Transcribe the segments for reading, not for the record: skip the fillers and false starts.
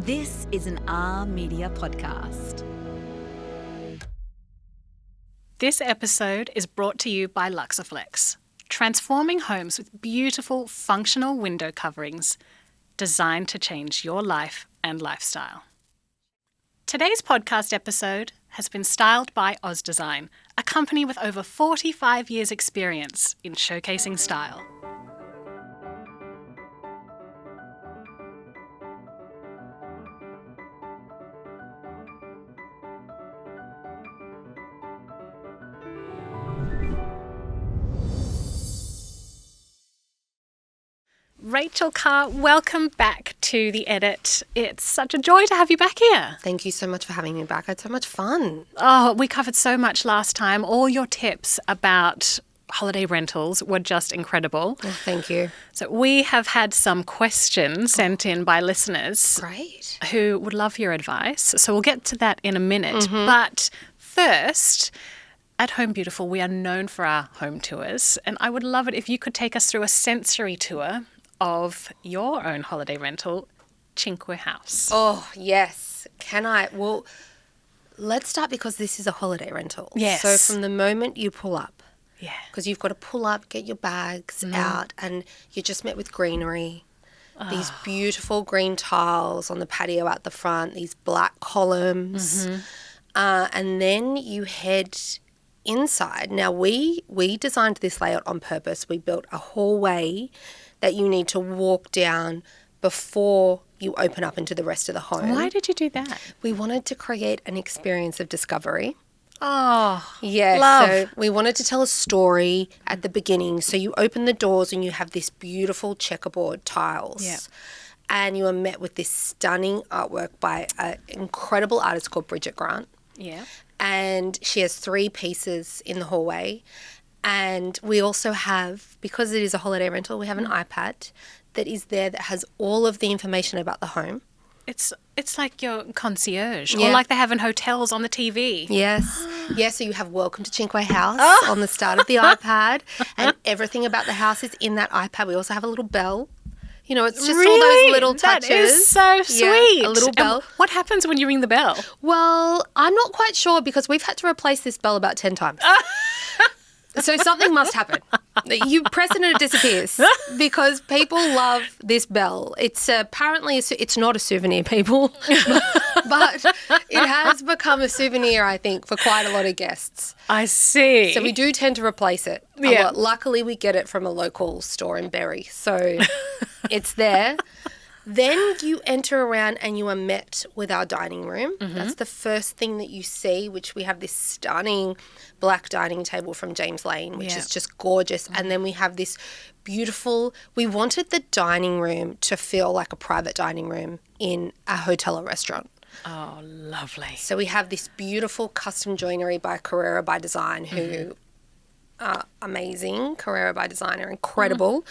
This is an R Media podcast. This episode is brought to you by Luxaflex, transforming homes with beautiful, functional window coverings designed to change your life and lifestyle. Today's podcast episode has been styled by Oz Design, a company with over 45 years' experience in showcasing style. Rachael Carr, welcome back to The Edit. It's such a joy to have you back here. Thank you so much for having me back. I had so much fun. Oh, we covered so much last time. All your tips about holiday rentals were just incredible. Oh, thank you. So we have had some questions sent in by listeners Great. who would love your advice. So we'll get to that in a minute. But first, at Home Beautiful, we are known for our home tours. And I would love it if you could take us through a sensory tour of your own holiday rental, Cinque House. Oh, yes. Can I? Well, let's start because this is a holiday rental. Yes. So from the moment you pull up, Yeah. because you've got to pull up, get your bags out, and you're just met with greenery. These beautiful green tiles on the patio at the front, these black columns. And then you head inside. Now, we designed this layout on purpose. We built a hallway that you need to walk down before you open up into the rest of the home. Why did you do that? We wanted to create an experience of discovery. Oh, Yeah, love. so we wanted to tell a story at the beginning. So you open the doors and you have this beautiful checkerboard tiles. Yeah. And you are met with this stunning artwork by an incredible artist called Bridget Grant. Yeah. And she has 3 pieces in the hallway. And we also have, because it is a holiday rental, we have an iPad that is there that has all of the information about the home. It's like your concierge, or Yeah. like they have in hotels on the TV. Yes. Yes, so you have Welcome to Cinque House on the start of the iPad, and everything about the house is in that iPad. We also have a little bell. You know, it's just all those little touches. That is so sweet. Yeah, a little bell. And what happens when you ring the bell? Well, I'm not quite sure because we've had to replace this bell about 10 times. So something must happen. You press it and it disappears because people love this bell. It's apparently, it's not a souvenir, people, but it has become a souvenir, I think, for quite a lot of guests. I see. So we do tend to replace it a Yeah. lot. Luckily, we get it from a local store in Bury, so it's there. Then you enter around and you are met with our dining room. That's the first thing that you see, which we have this stunning black dining table from James Lane, which is just gorgeous. And then we have this beautiful, we wanted the dining room to feel like a private dining room in a hotel or restaurant. Oh, lovely. So we have this beautiful custom joinery by Carrera by Design, who are amazing. Carrera by Design are incredible.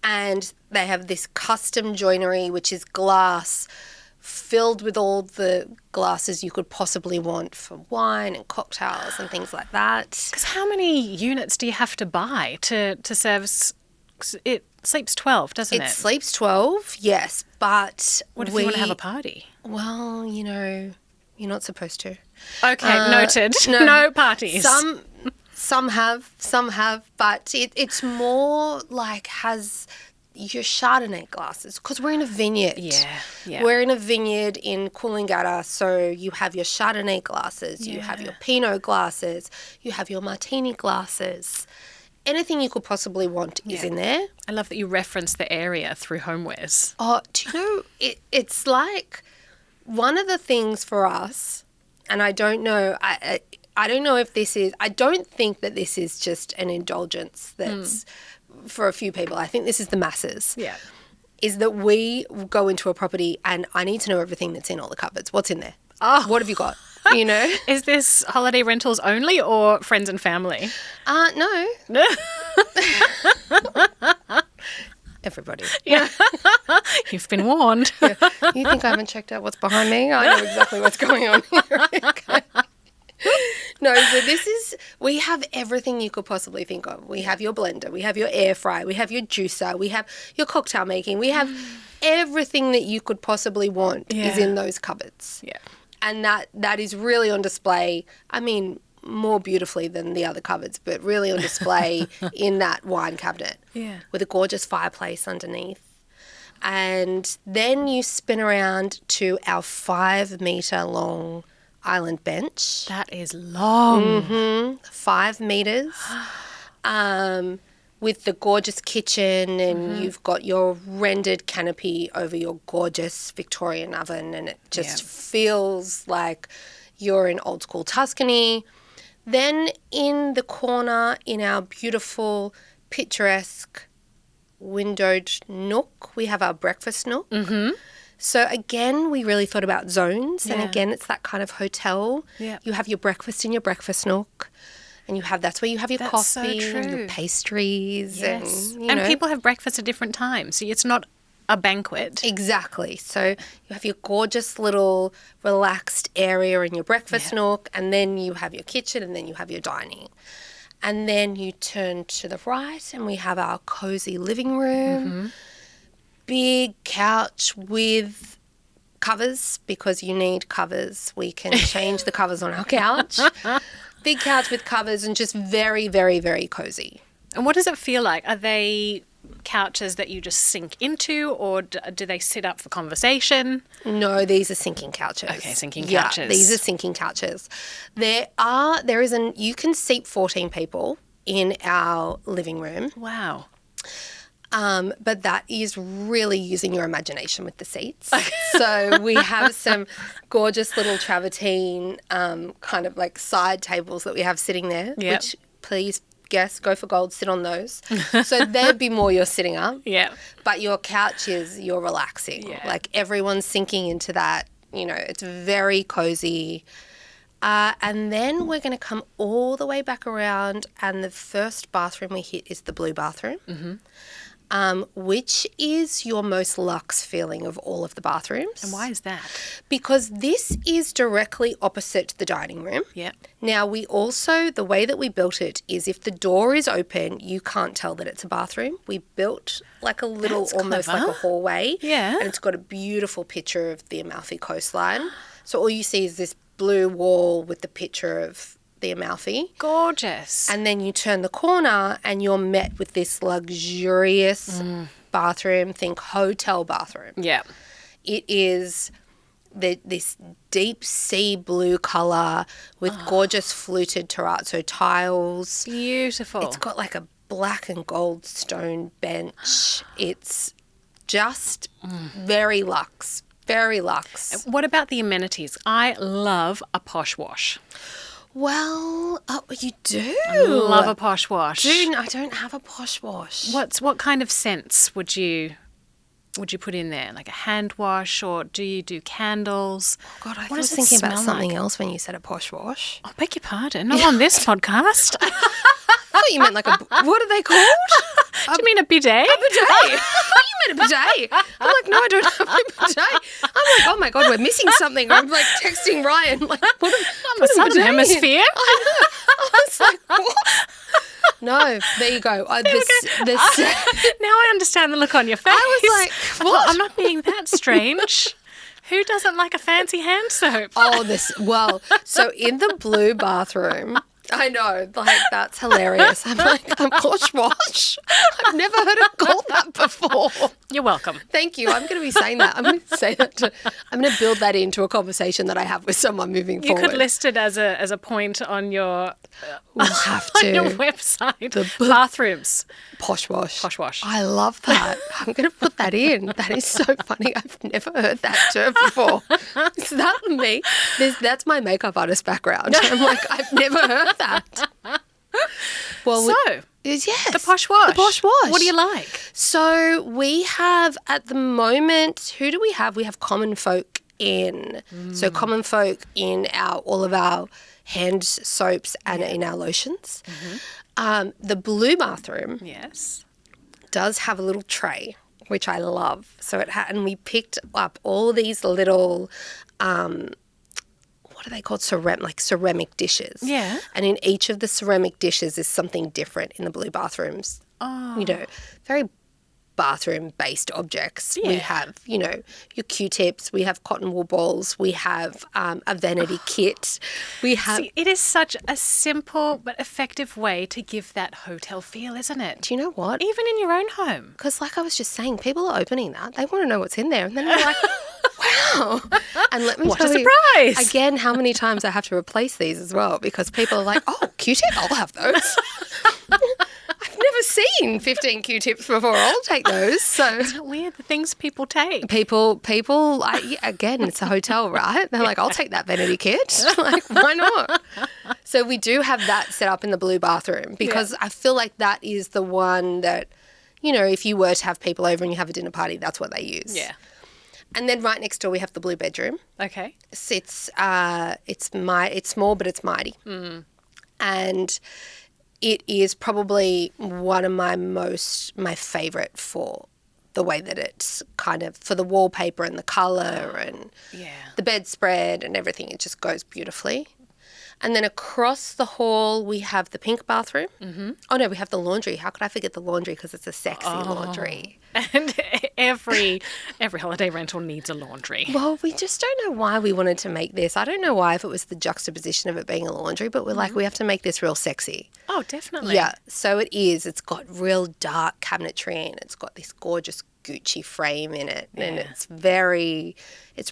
And they have this custom joinery, which is glass, filled with all the glasses you could possibly want for wine and cocktails and things like that. Because how many units do you have to buy to service? 'Cause it sleeps 12, doesn't it? It sleeps 12, yes, but What if you want to have a party? Well, you know, you're not supposed to. Okay, noted. No parties. Some have, but it's more like has your Chardonnay glasses because we're in a vineyard. Yeah. We're in a vineyard in Coolangatta, so you have your Chardonnay glasses, you have your Pinot glasses, you have your Martini glasses. Anything you could possibly want is in there. I love that you reference the area through homewares. Oh, do you know, it's like one of the things for us, and I don't know, I don't know if this is, I don't think that this is just an indulgence that's for a few people. I think this is the masses. Yeah. Is that we go into a property and I need to know everything that's in all the cupboards. What's in there? Oh. What have you got? You know? Is this holiday rentals only or friends and family? No. Everybody. Yeah. You've been warned. Yeah. You think I haven't checked out what's behind me? I know exactly what's going on here. Okay. we have everything you could possibly think of. We have your blender, we have your air fryer, we have your juicer, we have your cocktail making, we have everything that you could possibly want is in those cupboards. Yeah. And that is really on display, I mean, more beautifully than the other cupboards, but really on display in that wine cabinet. Yeah. With a gorgeous fireplace underneath. And then you spin around to our 5 metre long island bench. That is long. 5 metres. With the gorgeous kitchen, and you've got your rendered canopy over your gorgeous Victorian oven, and it just feels like you're in old school Tuscany. Then in the corner, in our beautiful, picturesque, windowed nook, we have our breakfast nook. So again, we really thought about zones, and again, it's that kind of hotel. Yeah. You have your breakfast in your breakfast nook. And that's where you have your coffee and your pastries. Yes. And, and people have breakfast at different times. So it's not a banquet. Exactly. So you have your gorgeous little relaxed area in your breakfast nook, and then you have your kitchen, and then you have your dining. And then you turn to the right, and we have our cozy living room. Big couch with covers, because you need covers. We can change the covers on our couch. Big couch with covers, and just very, very, very cozy. And what does it feel like? Are they couches that you just sink into, or do they sit up for conversation? No, these are sinking couches. Okay, sinking couches. Yeah, these are sinking couches. You can seat 14 people in our living room. Wow. But that is really using your imagination with the seats. So we have some gorgeous little travertine kind of like side tables that we have sitting there, which please guests go for gold, sit on those. So there'd be more you're sitting up. Yeah. But your couch is you're relaxing. Yeah. Like everyone's sinking into that, it's very cozy. And then we're going to come all the way back around, and the first bathroom we hit is the blue bathroom. Which is your most luxe feeling of all of the bathrooms. And why is that? Because this is directly opposite the dining room. Yeah. Now, the way that we built it is if the door is open, you can't tell that it's a bathroom. We built like a little, That's almost clever. like a hallway. Yeah. And it's got a beautiful picture of the Amalfi coastline. So all you see is this blue wall with the picture of the Amalfi. Gorgeous. And then you turn the corner and you're met with this luxurious bathroom, think hotel bathroom. Yeah. It is this deep sea blue colour with gorgeous fluted terrazzo tiles. Beautiful. It's got like a black and gold stone bench. It's just very luxe. Very luxe. What about the amenities? I love a posh wash. Well, you do? I love a posh wash. I don't have a posh wash. What kind of scents would you put in there? Like a hand wash, or do you do candles? Oh God, I What was does it thinking about smell something like? else when you said a posh wash. I beg your pardon. Not on this podcast. I thought you meant like what are they called? Do you mean a bidet? A bidet. I thought you meant a bidet. I'm like, no, I don't have a bidet. I'm like, oh my God, we're missing something. I'm like texting Ryan, like, what I'm a southern hemisphere. I know. I was like, what? No, there you go. Now I understand the look on your face. I was like, I thought, what? I'm not being that strange. Who doesn't like a fancy hand soap? So in the blue bathroom, I know, like that's hilarious. I'm like, a posh wash? I've never heard it called that before. You're welcome. Thank you. I'm going to be saying that. I'm going to build that into a conversation that I have with someone moving You forward. could list it as a point on your We'll have on your to. website. Bathrooms. Posh wash. Posh wash. I love that. I'm going to put that in. That is so funny. I've never heard that term before. Is that me? That's my makeup artist background. I'm like, I've never heard that. Well, yes. The posh wash. The posh wash. What do you like? So we have at the moment, who do we have? We have common folk in. So common folk in all of our hand soaps and in our lotions. The blue bathroom does have a little tray, which I love. So and we picked up all these little, what what are they called? Ceramic dishes. Yeah. And in each of the ceramic dishes is something different in the blue bathrooms. Oh. You know, very bathroom-based objects. We Yeah. have, you know, your Q-tips. We have cotton wool balls. We have a vanity kit. We have... See, it is such a simple but effective way to give that hotel feel, isn't it? Do you know what? Even in your own home. Because like I was just saying, people are opening that. They want to know what's in there. And then they're like, wow. And let me What a tell you, surprise. again, how many times I have to replace these as well because people are like, oh, Q-tip, I'll have those. I've never seen 15 Q-tips before. I'll take those. So Isn't it weird the things people take? people, again, it's a hotel, right? They're like, I'll take that vanity kit. Like, why not? So we do have that set up in the blue bathroom because I feel like that is the one that, you know, if you were to have people over and you have a dinner party, that's what they use. Yeah. And then right next door we have the blue bedroom. Okay. It's small, but it's mighty. And it is probably one of my favourite for the way that it's kind of, for the wallpaper and the colour and the bedspread and everything. It just goes beautifully. And then across the hall we have the pink bathroom. Oh, no, we have the laundry. How could I forget the laundry because it's a sexy laundry. And every holiday rental needs a laundry. Well, we just don't know why we wanted to make this. I don't know why, if it was the juxtaposition of it being a laundry, but we're like, we have to make this real sexy. Oh, definitely. Yeah, so it is. It's got real dark cabinetry and it's got this gorgeous Gucci frame in it. And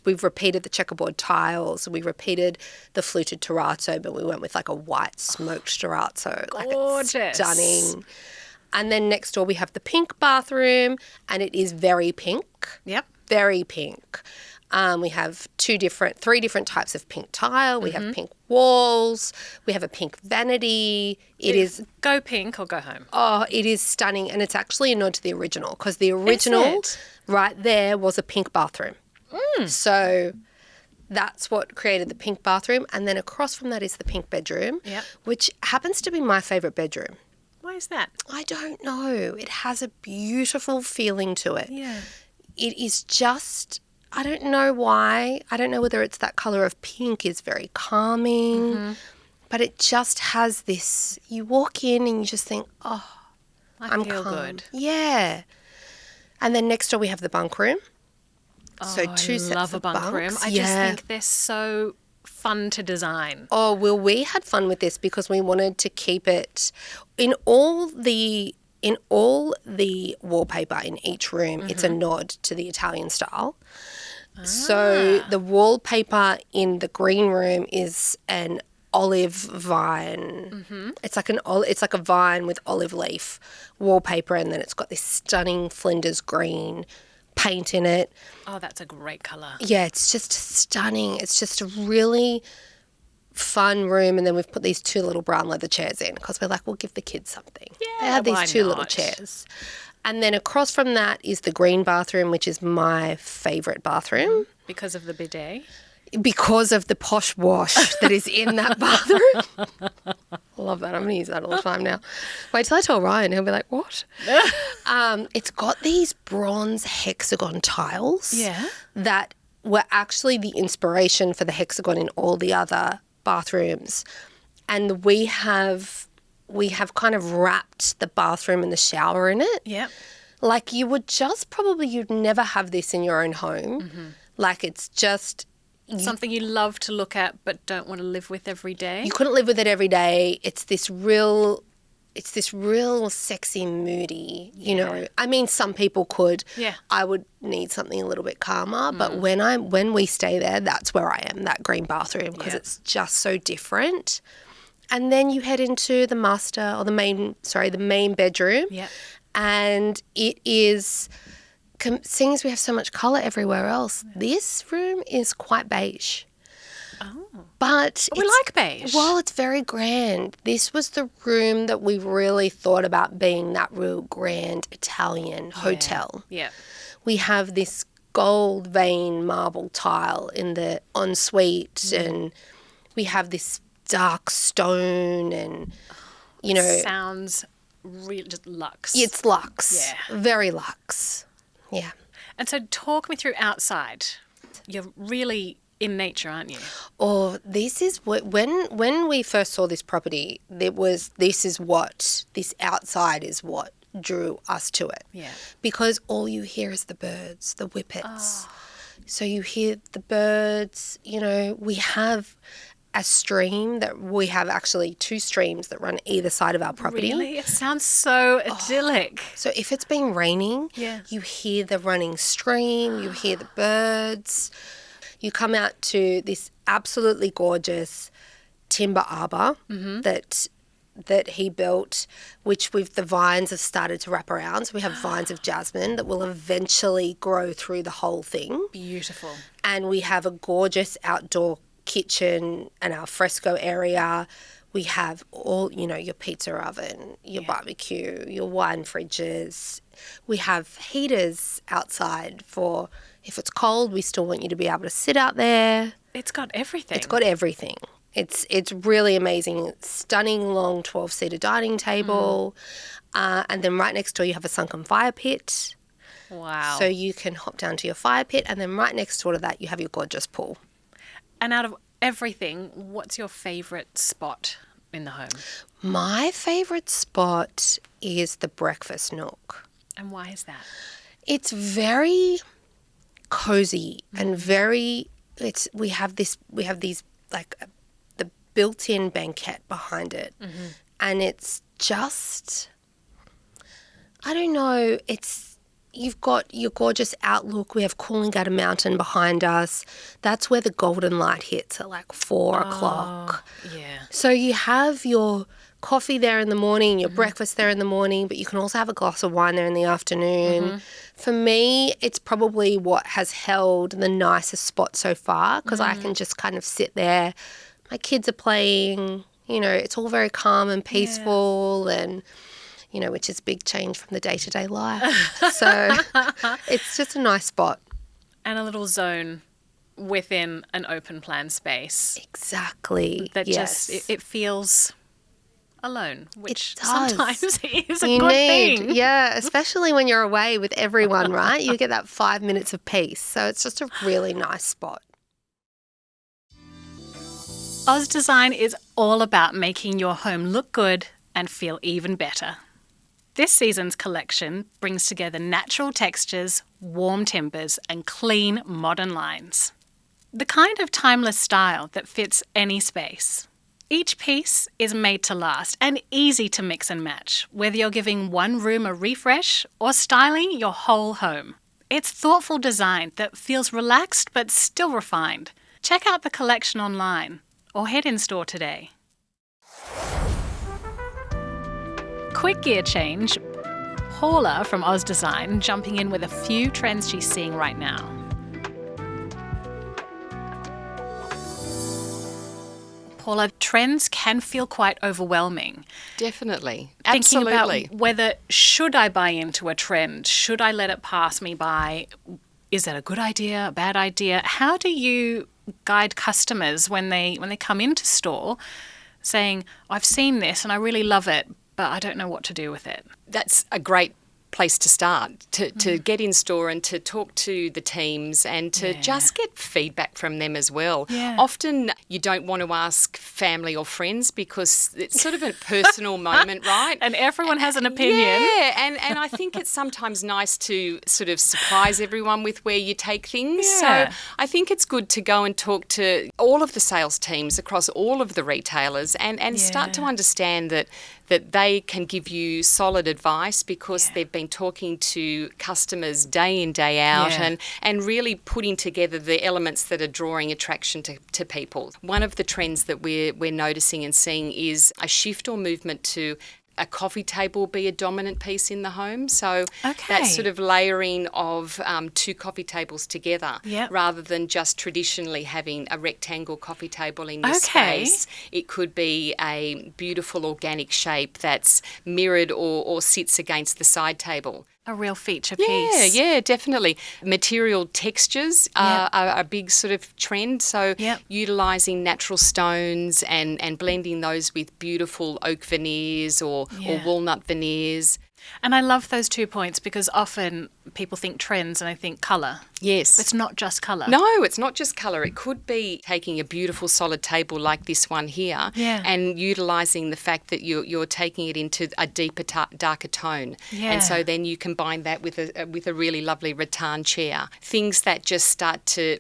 we've repeated the checkerboard tiles. We repeated the fluted terrazzo, but we went with like a white smoked terrazzo. Gorgeous. Like, it's stunning. And then next door we have the pink bathroom and it is very pink. Yep. Very pink. We have three different types of pink tile. We have pink walls. We have a pink vanity. It is... Go pink or go home. Oh, it is stunning. And it's actually a nod to the original because the original right there was a pink bathroom. So that's what created the pink bathroom. And then across from that is the pink bedroom, which happens to be my favourite bedroom. Why is that? I don't know. It has a beautiful feeling to it. Yeah. It is just... I don't know why. I don't know whether it's that colour of pink is very calming, but it just has this, you walk in and you just think, oh, I'm feel calm. good. Yeah. And then next door we have the bunk room. So two sets I love a of bunk room. bunks. I just think they're so fun to design. Oh, well, we had fun with this because we wanted to keep it in all the wallpaper in each room. It's a nod to the Italian style. So the wallpaper in the green room is an olive vine. It's like a vine with olive leaf wallpaper, and then it's got this stunning Flinders green paint in it. Oh, that's a great colour. Yeah, it's just stunning. It's just a really fun room, and then we've put these two little brown leather chairs in because we're like, we'll give the kids something. Yeah, they had these why two little not? chairs. And then across from that is the green bathroom, which is my favourite bathroom. Because of the bidet? Because of the posh wash that is in that bathroom. I love that. I'm going to use that all the time now. Wait till I tell Ryan. He'll be like, what? It's got these bronze hexagon tiles that were actually the inspiration for the hexagon in all the other bathrooms. And we have kind of wrapped the bathroom and the shower in it. Yep. Like you'd never have this in your own home. Like it's just... Something you love to look at but don't want to live with every day. You couldn't live with it every day. It's this real sexy, moody, you know. I mean, some people could. Yeah. I would need something a little bit calmer, but when we stay there, that's where I am, that green bathroom, because it's just so different. And then you head into the main bedroom. Yeah. And it is, seeing as we have so much colour everywhere else, this room is quite beige. Oh. But we like beige. Well, it's very grand. This was the room that we really thought about being that real grand Italian hotel. Yeah. We have this gold vein marble tile in the ensuite, and we have this dark stone, and you know, sounds real, just luxe. It's luxe. Yeah. Very luxe. Yeah. And so talk me through outside. You're really in nature, aren't you? Or this is what, when we first saw this property, this outside is what drew us to it. Yeah. Because all you hear is the birds, the whippets. So you hear the birds, we have we have actually 2 streams that run either side of our property. Really? It sounds so idyllic. So if it's been raining, you hear the running stream, you hear the birds. You come out to this absolutely gorgeous timber arbor that he built, which the vines have started to wrap around. So we have vines of jasmine that will eventually grow through the whole thing. Beautiful. And we have a gorgeous outdoor kitchen and our fresco area. We have all, your pizza oven, your barbecue, your wine fridges. We have heaters outside for if it's cold, we still want you to be able to sit out there. It's got everything. It's got everything. It's really amazing. Stunning long 12-seater dining table. And then right next door you have a sunken fire pit. Wow. So you can hop down to your fire pit, and then right next door to that you have your gorgeous pool. And out of everything, what's your favourite spot in the home? My favourite spot is the breakfast nook. And why is that? It's very cozy and we have these like the built-in banquette behind it, and it's just, I don't know, you've got your gorgeous outlook. We have Coolangatta Mountain behind us. That's where the golden light hits at like 4 o'clock. Yeah. So you have your coffee there in the morning, your breakfast there in the morning, but you can also have a glass of wine there in the afternoon. For me, it's probably what has held the nicest spot so far, because I can just kind of sit there. My kids are playing, it's all very calm and peaceful and, which is a big change from the day-to-day life. So it's just a nice spot. And a little zone within an open plan space. Exactly. That yes. just, it feels alone, which It does. sometimes is a good thing. Yeah, especially when you're away with everyone, right? You get that 5 minutes of peace. So it's just a really nice spot. Oz Design is all about making your home look good and feel even better. This season's collection brings together natural textures, warm timbers, and clean modern lines. The kind of timeless style that fits any space. Each piece is made to last and easy to mix and match, whether you're giving one room a refresh or styling your whole home. It's thoughtful design that feels relaxed but still refined. Check out the collection online or head in store today. Quick gear change. Paula from Oz Design jumping in with a few trends she's seeing right now. Paula, trends can feel quite overwhelming. Definitely. Thinking Absolutely. about whether should I buy into a trend? Should I let it pass me by? Is that a good idea, a bad idea? How do you guide customers when they come into store saying, I've seen this and I really love it, but I don't know what to do with it? That's a great place to start, to get in store and to talk to the teams and to just get feedback from them as well. Yeah. Often you don't want to ask family or friends because it's sort of a personal moment, right? And everyone has an opinion. Yeah, and I think it's sometimes nice to sort of surprise everyone with where you take things. Yeah. So I think it's good to go and talk to all of the sales teams across all of the retailers and start to understand that they can give you solid advice because they've been talking to customers day in, day out and really putting together the elements that are drawing attraction to people. One of the trends that we're noticing and seeing is a shift or movement to a coffee table be a dominant piece in the home. So that sort of layering of 2 coffee tables together rather than just traditionally having a rectangle coffee table in your space. It could be a beautiful organic shape that's mirrored or sits against the side table. A real feature piece. Yeah, definitely. Material textures are a big sort of trend. So utilising natural stones and blending those with beautiful oak veneers or walnut veneers. And I love those 2 points because often people think trends and I think colour. Yes. It's not just colour. No, it's not just colour. It could be taking a beautiful solid table like this one here and utilising the fact that you're taking it into a deeper, darker tone. Yeah. And so then you combine that with a really lovely rattan chair. Things that just start to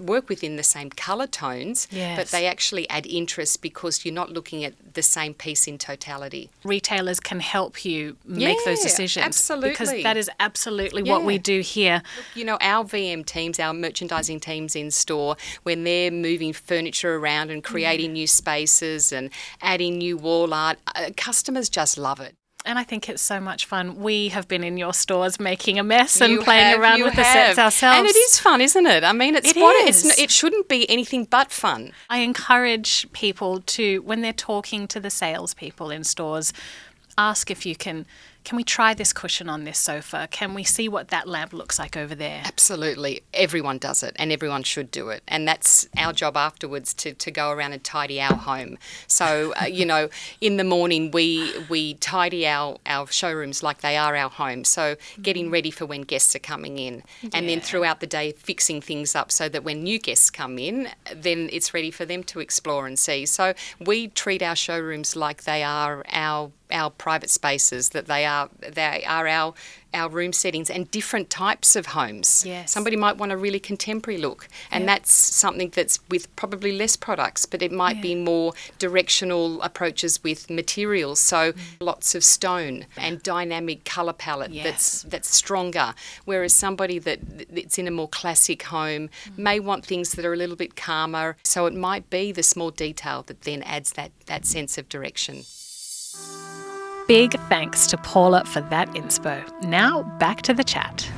work within the same colour tones, but they actually add interest because you're not looking at the same piece in totality. Retailers can help you make those decisions. Absolutely. Because that is absolutely what we do here. Look, you know, our VM teams, our merchandising teams in store, when they're moving furniture around and creating new spaces and adding new wall art, customers just love it. And I think it's so much fun. We have been in your stores making a mess and playing around with the sets ourselves. And it is fun, isn't it? I mean, it shouldn't be anything but fun. I encourage people to, when they're talking to the salespeople in stores, ask if you can we try this cushion on this sofa? Can we see what that lamp looks like over there? Absolutely. Everyone does it and everyone should do it. And that's our job afterwards to go around and tidy our home. So, you know, in the morning we tidy our showrooms like they are our home. So getting ready for when guests are coming in and then throughout the day fixing things up so that when new guests come in, then it's ready for them to explore and see. So we treat our showrooms like they are our private spaces, that they are our room settings and different types of homes. Yes. Somebody might want a really contemporary look and that's something that's with probably less products, but it might be more directional approaches with materials. So lots of stone and dynamic colour palette that's stronger, whereas somebody that's in a more classic home may want things that are a little bit calmer. So it might be the small detail that then adds that sense of direction. Big thanks to Paula for that inspo. Now back to the chat.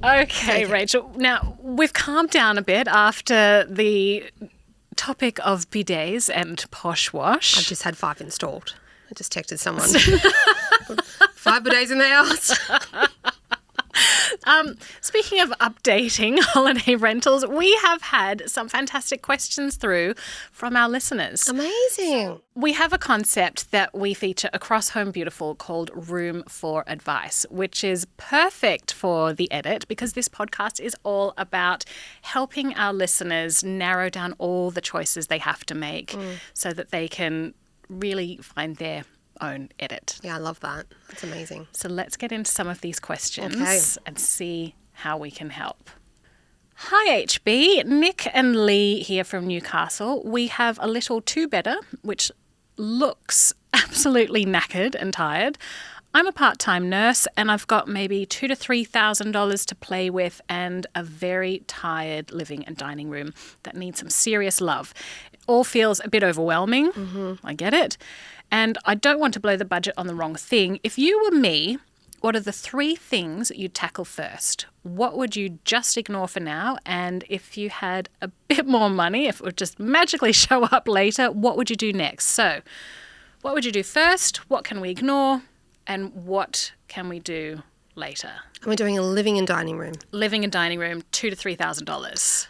Okay, Rachel. Now, we've calmed down a bit after the topic of bidets and posh wash. I've just had 5 installed. I just texted someone. 5 bidets in the house. Speaking of updating holiday rentals, we have had some fantastic questions through from our listeners. Amazing. We have a concept that we feature across Home Beautiful called Room for Advice, which is perfect for the edit because this podcast is all about helping our listeners narrow down all the choices they have to make so that they can really find their own edit. Yeah, I love that. That's amazing. So let's get into some of these questions and see how we can help. Hi HB, Nick and Lee here from Newcastle. We have a little 2-bedder which looks absolutely knackered and tired. I'm a part-time nurse and I've got maybe $2,000 to $3,000 to play with and a very tired living and dining room that needs some serious love. It all feels a bit overwhelming. I get it. And I don't want to blow the budget on the wrong thing. If you were me, what are the 3 things you'd tackle first? What would you just ignore for now? And if you had a bit more money, if it would just magically show up later, what would you do next? So what would you do first? What can we ignore? And what can we do later? And we're doing a living and dining room. Living and dining room, $2,000 to $3,000.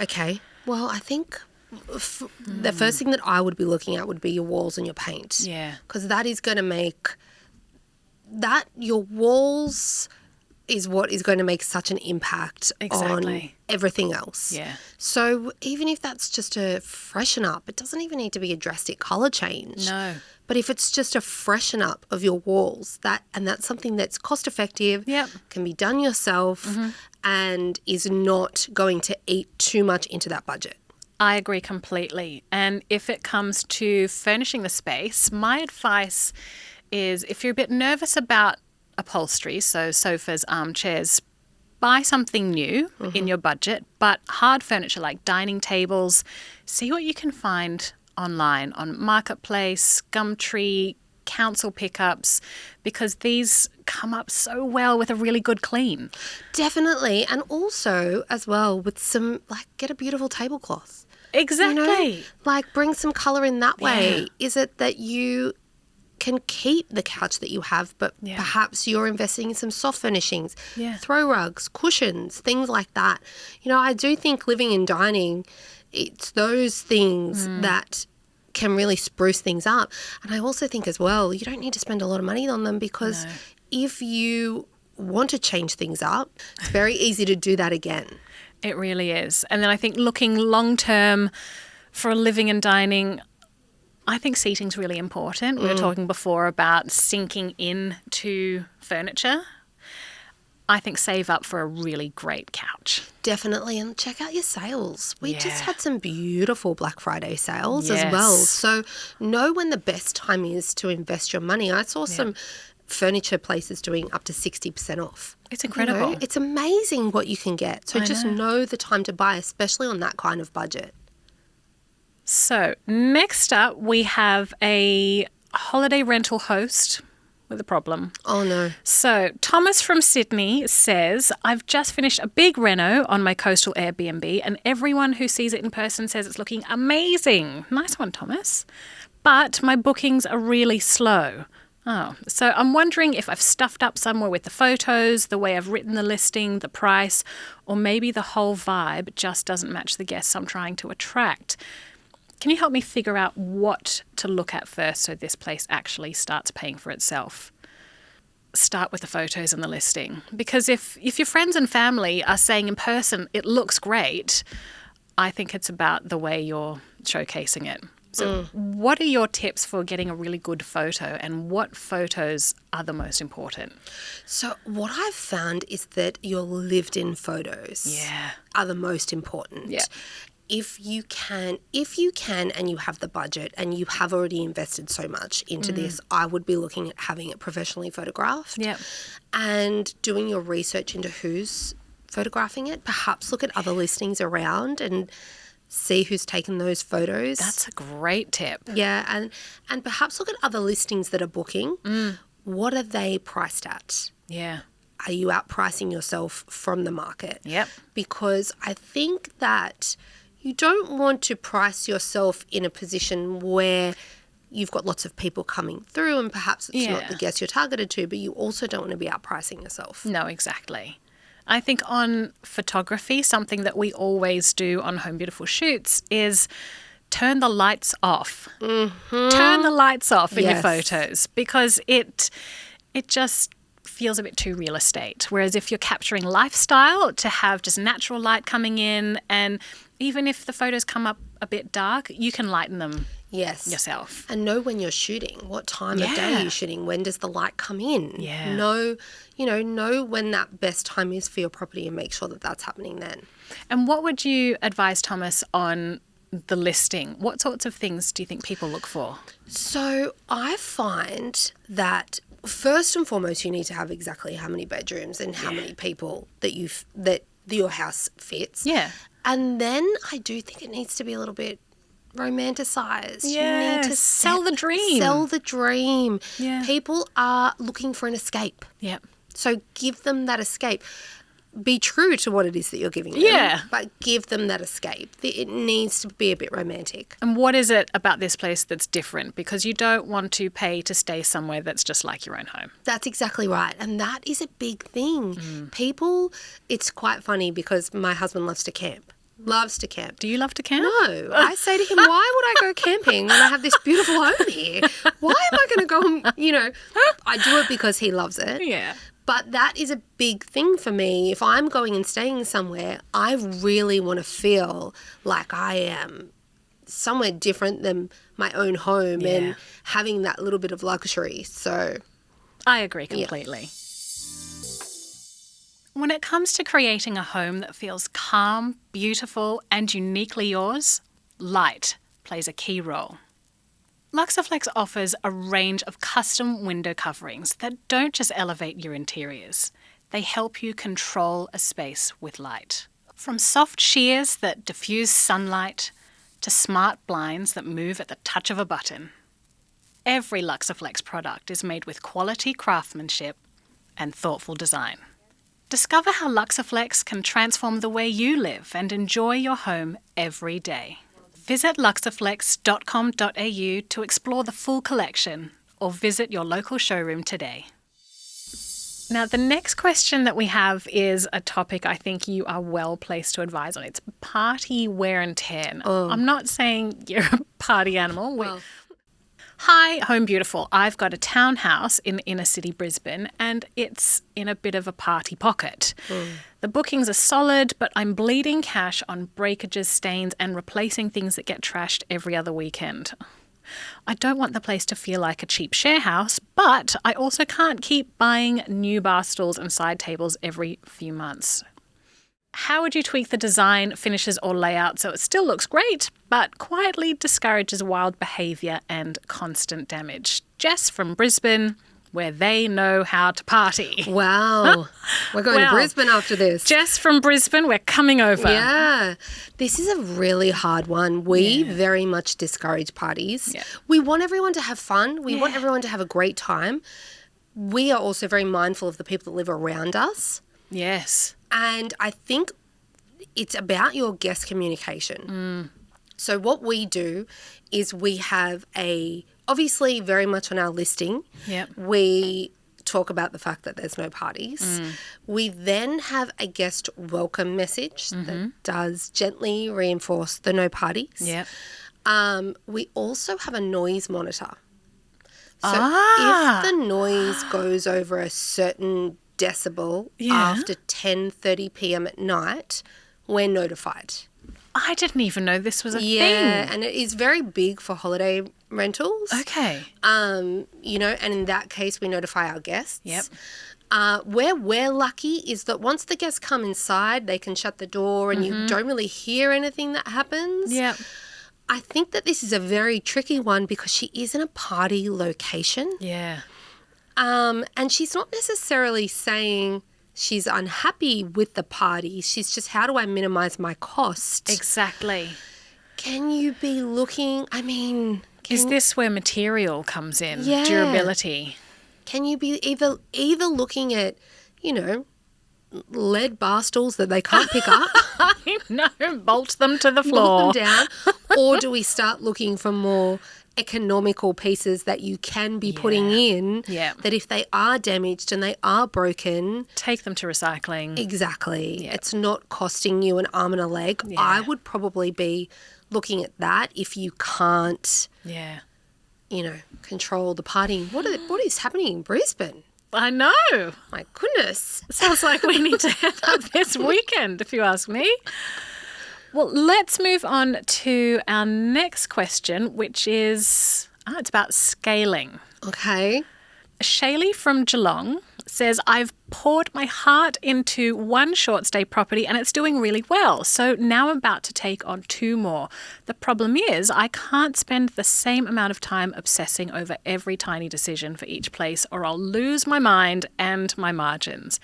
Okay. Well, I think the first thing that I would be looking at would be your walls and your paint. Yeah. Because that is going to make your walls is what is going to make such an impact on everything else. Yeah. So even if that's just a freshen up, it doesn't even need to be a drastic colour change. No. But if it's just a freshen up of your walls, that's something that's cost effective, can be done yourself, and is not going to eat too much into that budget. I agree completely. And if it comes to furnishing the space, my advice is if you're a bit nervous about upholstery, so sofas, armchairs, buy something new in your budget, but hard furniture like dining tables, see what you can find online on Marketplace, Gumtree, council pickups, because these come up so well with a really good clean. Definitely. And also as well with some, get a beautiful tablecloth. Exactly. Bring some colour in that way. Is it that you can keep the couch that you have, but perhaps you're investing in some soft furnishings, throw rugs, cushions, things like that. I do think living and dining, it's those things that can really spruce things up. And I also think as well, you don't need to spend a lot of money on them because if you want to change things up, it's very easy to do that again. It really is. And then I think looking long term for living and dining, I think seating's really important. We were talking before about sinking into furniture. I think save up for a really great couch. Definitely. And check out your sales. We just had some beautiful Black Friday sales as well. So know when the best time is to invest your money. I saw some furniture places doing up to 60% off. It's incredible. You know, it's amazing what you can get. So just know the time to buy, especially on that kind of budget. So next up, we have a holiday rental host with a problem. Oh, no. So Thomas from Sydney says, I've just finished a big reno on my coastal Airbnb and everyone who sees it in person says it's looking amazing. Nice one, Thomas. But my bookings are really slow. Oh, so I'm wondering if I've stuffed up somewhere with the photos, the way I've written the listing, the price, or maybe the whole vibe just doesn't match the guests I'm trying to attract. Can you help me figure out what to look at first so this place actually starts paying for itself? Start with the photos and the listing. Because if your friends and family are saying in person, it looks great, I think it's about the way you're showcasing it. So what are your tips for getting a really good photo and what photos are the most important? So what I've found is that your lived-in photos are the most important. Yeah. If you can and you have the budget and you have already invested so much into this, I would be looking at having it professionally photographed and doing your research into who's photographing it. Perhaps look at other listings around and see who's taken those photos. That's a great tip. Yeah, and perhaps look at other listings that are booking. What are they priced at? Yeah. Are you outpricing yourself from the market? Yep. Because I think that you don't want to price yourself in a position where you've got lots of people coming through and perhaps it's not the guests you're targeted to, but you also don't want to be outpricing yourself. No, exactly. I think on photography, something that we always do on Home Beautiful shoots is turn the lights off. Turn the lights off in your photos because it just feels a bit too real estate. Whereas if you're capturing lifestyle, to have just natural light coming in, and even if the photos come up a bit dark, you can lighten them yourself. And know when you're shooting, what time of day are you shooting, when does the light come in? Know when that best time is for your property and make sure that that's happening then. And what would you advise, Thomas, on the listing? What sorts of things do you think people look for? So I find that first and foremost, you need to have exactly how many bedrooms and how many people that your house fits. Yeah. And then I do think it needs to be a little bit romanticized. Yeah. You need to sell the dream. Sell the dream. Yeah. People are looking for an escape. Yeah. So give them that escape. Be true to what it is that you're giving them, but give them that escape. It needs to be a bit romantic. And what is it about this place that's different? Because you don't want to pay to stay somewhere that's just like your own home. That's exactly right. And that is a big thing. People, it's quite funny because my husband loves to camp. Loves to camp. Do you love to camp? No. I say to him, why would I go camping when I have this beautiful home here? Why am I going to go, I do it because he loves it. Yeah. But that is a big thing for me. If I'm going and staying somewhere, I really want to feel like I am somewhere different than my own home and having that little bit of luxury. So I agree completely. When it comes to creating a home that feels calm, beautiful, and uniquely yours, light plays a key role. Luxaflex offers a range of custom window coverings that don't just elevate your interiors. They help you control a space with light. From soft sheers that diffuse sunlight to smart blinds that move at the touch of a button. Every Luxaflex product is made with quality craftsmanship and thoughtful design. Discover how Luxaflex can transform the way you live and enjoy your home every day. Visit luxaflex.com.au to explore the full collection or visit your local showroom today. Now, the next question that we have is a topic I think you are well placed to advise on. It's party wear and tear. I'm not saying you're a party animal. Hi, Home Beautiful. I've got a townhouse in inner city Brisbane and it's in a bit of a party pocket. The bookings are solid, but I'm bleeding cash on breakages, stains and replacing things that get trashed every other weekend. I don't want the place to feel like a cheap share house, but I also can't keep buying new bar stools and side tables every few months. How would you tweak the design, finishes or layout so it still looks great, but quietly discourages wild behaviour and constant damage? Jess from Brisbane, where they know how to party. Wow. We're going to Brisbane after this. Jess from Brisbane, we're coming over. Yeah. This is a really hard one. We very much discourage parties. Yeah. We want everyone to have fun. We want everyone to have a great time. We are also very mindful of the people that live around us. Yes. And I think it's about your guest communication. So what we do is we have obviously very much on our listing, we talk about the fact that there's no parties. We then have a guest welcome message that does gently reinforce the no parties. We also have a noise monitor. So if the noise goes over a certain decibel after 10:30 p.m. at night, we're notified. I didn't even know this was a thing. Yeah, and it is very big for holiday rentals. Okay. And in that case, we notify our guests. Where we're lucky is that once the guests come inside, they can shut the door and you don't really hear anything that happens. I think that this is a very tricky one because she is in a party location. And she's not necessarily saying she's unhappy with the party. She's just, how do I minimize my cost? Exactly. Can you be looking, is this where material comes in? Durability. Can you be either looking at, lead bar stools that they can't pick up? No, bolt them to the floor. Bolt them down. Or do we start looking for more economical pieces that you can be putting in that if they are damaged and they are broken, take them to recycling. Exactly. It's not costing you an arm and a leg. I would probably be looking at that if you can't control the party. What is happening in Brisbane? I know. My goodness. Sounds like we need to head up this weekend, if you ask me. Well, let's move on to our next question, which is, it's about scaling. Okay. Shaylee from Geelong says, I've poured my heart into one short stay property and it's doing really well. So now I'm about to take on 2 more. The problem is I can't spend the same amount of time obsessing over every tiny decision for each place or I'll lose my mind and my margins.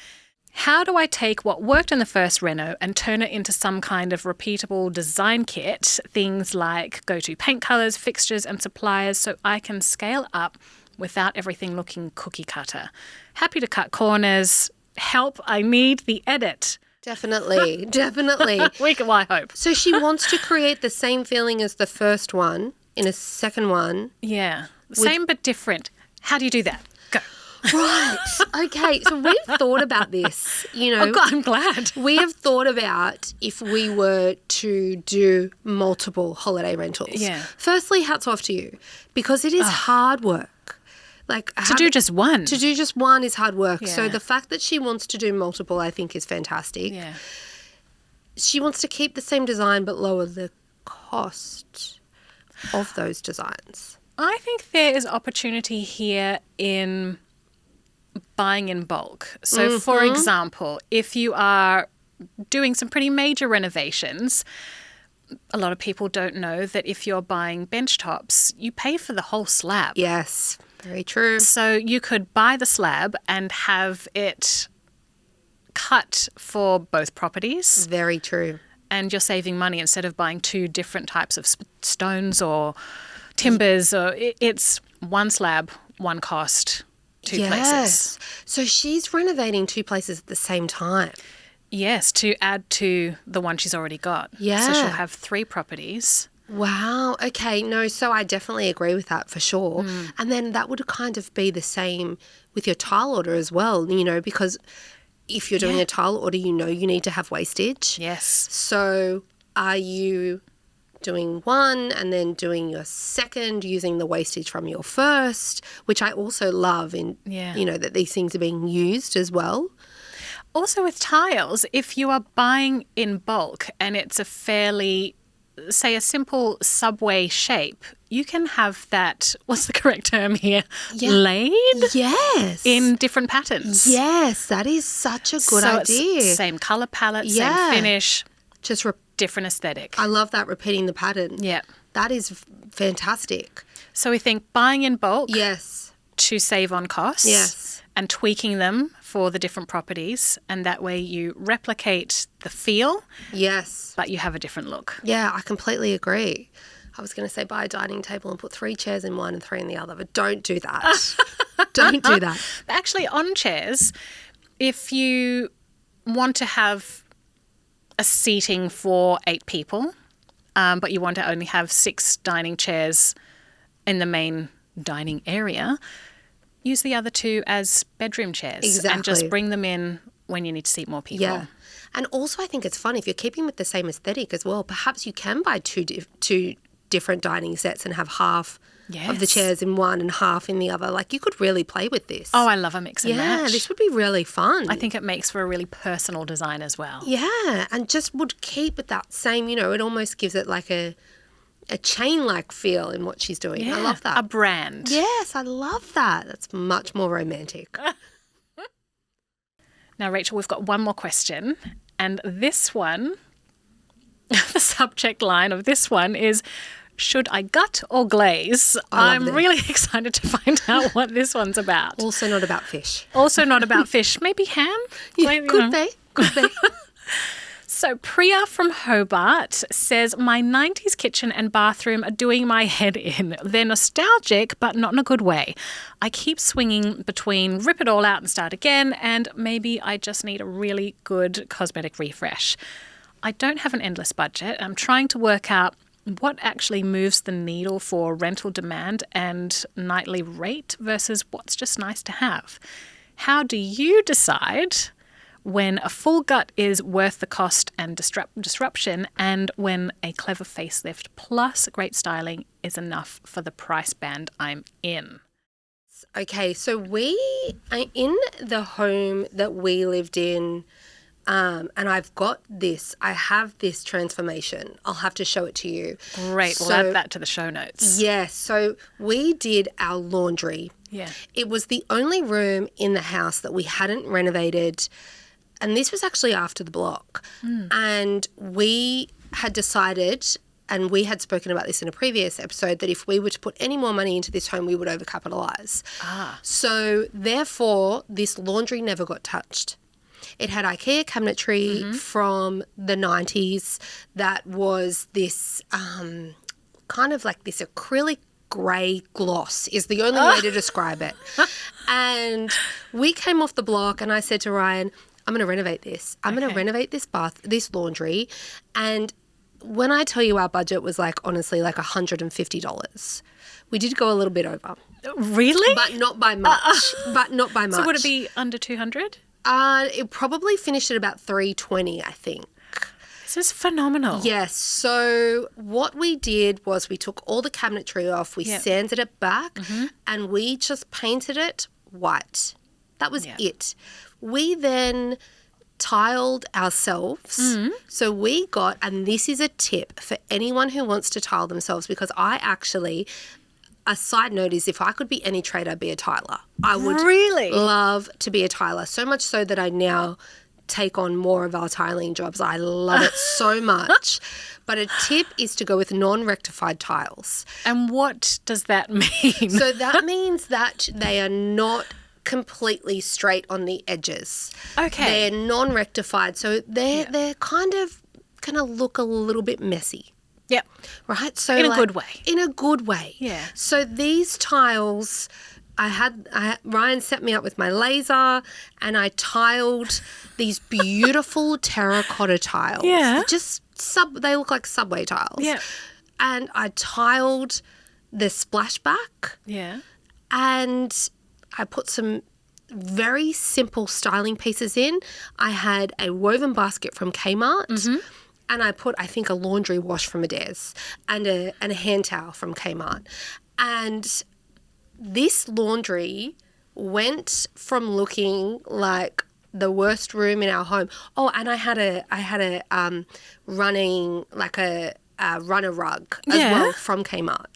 How do I take what worked in the first reno and turn it into some kind of repeatable design kit, things like go-to paint colours, fixtures and suppliers, so I can scale up without everything looking cookie cutter? Happy to cut corners. Help, I need the edit. Definitely. I hope. So she wants to create the same feeling as the first one in a second one. Yeah. Same but different. How do you do that? Go. Right. Okay. So we've thought about this, Oh, God, I'm glad. We have thought about if we were to do multiple holiday rentals. Yeah. Firstly, hats off to you because it is hard work. To do just one. To do just one is hard work. Yeah. So the fact that she wants to do multiple, I think, is fantastic. Yeah. She wants to keep the same design but lower the cost of those designs. I think there is opportunity here in buying in bulk. So, for example, if you are doing some pretty major renovations, a lot of people don't know that if you're buying bench tops, you pay for the whole slab. Yes, very true. So you could buy the slab and have it cut for both properties. Very true. And you're saving money instead of buying 2 different types of stones or timbers. Or it's one slab, one cost, 2 places. So she's renovating 2 places at the same time. Yes, to add to the one she's already got. Yeah. So she'll have 3 properties. Wow. Okay. No, so I definitely agree with that for sure. And then that would kind of be the same with your tile order as well, because if you're doing a tile order, you need to have wastage. Yes. So are you doing one and then doing your second using the wastage from your first, which I also love that these things are being used as well. Also with tiles, if you are buying in bulk and it's a fairly, say, a simple subway shape, you can have that, what's the correct term here? Laid? Yes. In different patterns. Yes, that is such a good idea. It's same colour palette, same finish. Just different aesthetic. I love that, repeating the pattern. Yeah. That is fantastic. So we think buying in bulk Yes. to save on costs. Yes. And tweaking them for the different properties. And that way you replicate the feel. Yes. But you have a different look. Yeah, I completely agree. I was going to say buy a dining table and put 3 chairs in one and 3 in the other, but don't do that. Don't do that. Actually, on chairs, if you want to have a seating for 8 people, but you want to only have 6 dining chairs in the main dining area, use the other 2 as bedroom chairs. Exactly. And just bring them in when you need to seat more people. Yeah. And also I think it's fun if you're keeping with the same aesthetic as well, perhaps you can buy two different dining sets and have half of the chairs in one and half in the other. Like, you could really play with this. Oh, I love a mix and match. Yeah, this would be really fun. I think it makes for a really personal design as well. Yeah, and just would keep with that same, it almost gives it like a chain-like feel in what she's doing. Yeah, I love that. A brand. Yes, I love that. That's much more romantic. Now, Rachel, we've got one more question. And this one, the subject line of this one is, should I gut or glaze? I'm really excited to find out what this one's about. Also not about fish. Also not about fish. Maybe ham? Yeah, could be. So Priya from Hobart says, my 90s kitchen and bathroom are doing my head in. They're nostalgic, but not in a good way. I keep swinging between rip it all out and start again, and maybe I just need a really good cosmetic refresh. I don't have an endless budget. I'm trying to work out what actually moves the needle for rental demand and nightly rate versus what's just nice to have. How do you decide when a full gut is worth the cost and disruption, and when a clever facelift plus great styling is enough for the price band I'm in? Okay, so we are in the home that we lived in, and I have this transformation. I'll have to show it to you. Great, we'll add that to the show notes. Yes, so we did our laundry. Yeah. It was the only room in the house that we hadn't renovated. And this was actually after the block. And we had decided, and we had spoken about this in a previous episode, that if we were to put any more money into this home, we would overcapitalise. So therefore, this laundry never got touched. It had IKEA cabinetry from the 90s that was this kind of like this acrylic grey gloss is the only way to describe it. And we came off the block and I said to Ryan, I'm going to renovate this. I'm going to renovate this laundry. And when I tell you our budget was honestly $150, we did go a little bit over. Really? But not by much. So would it be under 200? It probably finished at about 320, I think. This is phenomenal. Yes. So what we did was we took all the cabinetry off, we sanded it back, and we just painted it white. That was it. We then tiled ourselves. So we got, and this is a tip for anyone who wants to tile themselves, because I actually, a side note is if I could be any trade, I'd be a tiler. I would love to be a tiler, so much so that I now take on more of our tiling jobs. I love it so much. But a tip is to go with non-rectified tiles. And what does that mean? So that means that they are not completely straight on the edges. Okay. They're non-rectified, so they're kind of going to look a little bit messy. Yep. Right? So in a good way. In a good way. Yeah. So these tiles, Ryan set me up with my laser and I tiled these beautiful terracotta tiles. Yeah. They look like subway tiles. Yeah. and I tiled the splashback. Yeah. And I put some very simple styling pieces in. I had a woven basket from Kmart. And I put, I think, a laundry wash from Adairs and a hand towel from Kmart. And this laundry went from looking like the worst room in our home. Oh, and I had a running, like a runner rug as well from Kmart.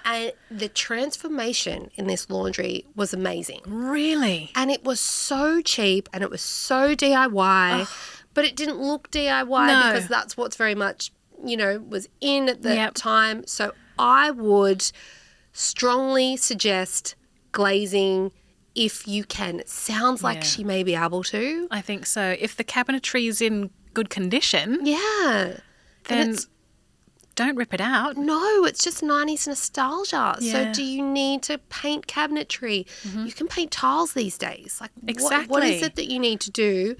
And the transformation in this laundry was amazing. Really? And it was so cheap and it was so DIY, but it didn't look DIY because that's what's very much, was in at the time. So I would strongly suggest glazing if you can. It sounds like she may be able to. I think so. If the cabinetry is in good condition, then don't rip it out. No, it's just 90s nostalgia. Yeah. So do you need to paint cabinetry? You can paint tiles these days. Like, Exactly. what is it that you need to do?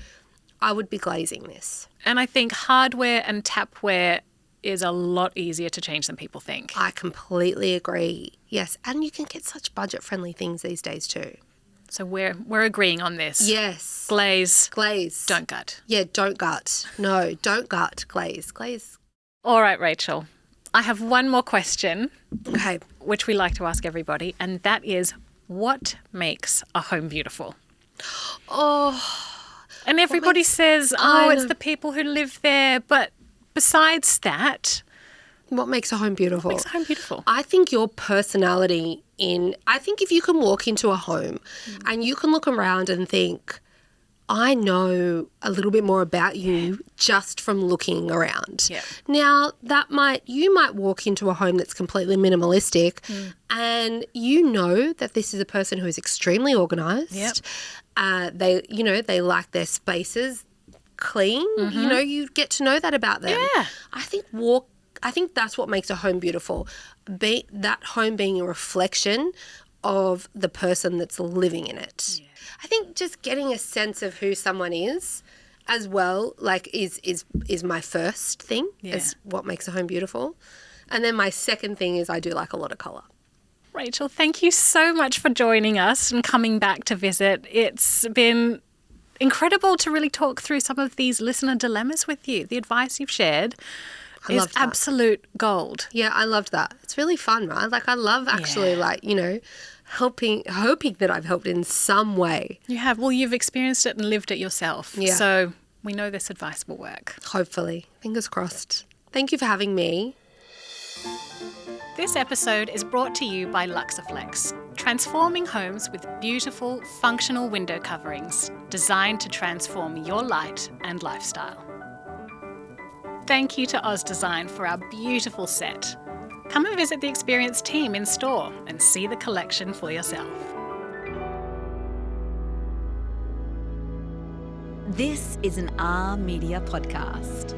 I would be glazing this. And I think hardware and tapware is a lot easier to change than people think. I completely agree. Yes, and you can get such budget-friendly things these days too. So we're agreeing on this. Yes. Glaze. Glaze. Don't gut. Yeah, don't gut. No, don't gut. Glaze. Glaze. All right, Rachel. I have one more question, Okay. which we like to ask everybody, and that is, what makes a home beautiful? Oh, And everybody says, I it's know. the people who live there. But besides that, what makes a home beautiful? what makes a home beautiful? I think your personality I think if you can walk into a home and you can look around and think, I know a little bit more about you just from looking around. Yeah. Now, you might walk into a home that's completely minimalistic and you know that this is a person who is extremely organised. Yep. They like their spaces clean. You get to know that about them. Yeah. I think that's what makes a home beautiful. That home being a reflection of the person that's living in it. Yeah. I think just getting a sense of who someone is as well, like is my first thing, is what makes a home beautiful. And then my second thing is I do like a lot of colour. Rachel, thank you so much for joining us and coming back to visit. It's been incredible to really talk through some of these listener dilemmas with you. The advice you've shared is absolute gold. Yeah, I loved that. It's really fun, right? Like I love actually hoping that I've helped in some way. You have. Well, you've experienced it and lived it yourself. Yeah. So we know this advice will work. Hopefully. Fingers crossed. Thank you for having me. This episode is brought to you by Luxaflex, transforming homes with beautiful, functional window coverings designed to transform your light and lifestyle. Thank you to Oz Design for our beautiful set. Come and visit the experienced team in store and see the collection for yourself. This is an R Media podcast.